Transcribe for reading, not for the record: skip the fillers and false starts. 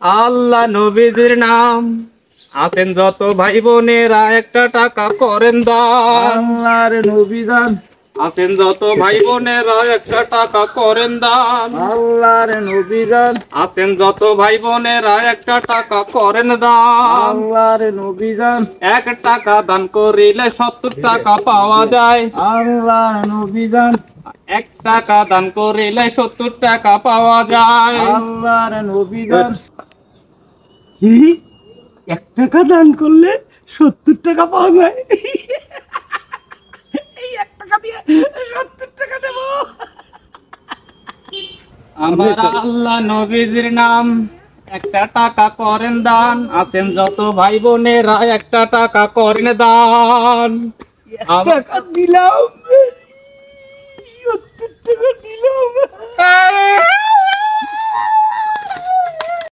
আল্লাহ নবীজির নাম আছেন যত ভাই বোনেরা একটা টাকা করেন দান। আল্লাহর নবী জান, আছেন যত ভাই বোনেরা একটা টাকা করেন দান। আল্লাহর নবী জান, আছেন যত ভাই বোনেরা একটা টাকা করেন দান। আল্লাহর নবী জান, 1 টাকা দান করিলে 70 টাকা পাওয়া যায়। আল্লাহর নবী জান, 1 টাকা দান করিলে 70 টাকা পাওয়া যায়। আল্লাহর নবী জান। 1 টাকা দান করলে 70 টাকা পাওয়া যায়। এই 1 টাকা দিয়ে 70 টাকা নেব। আমার আল্লাহ নবীজির নাম একটা টাকা করেন দান। আছেন যত ভাই বোনেরা একটা টাকা করেন দান। 1 টাকা দিলাম, 70 টাকা দিলাম।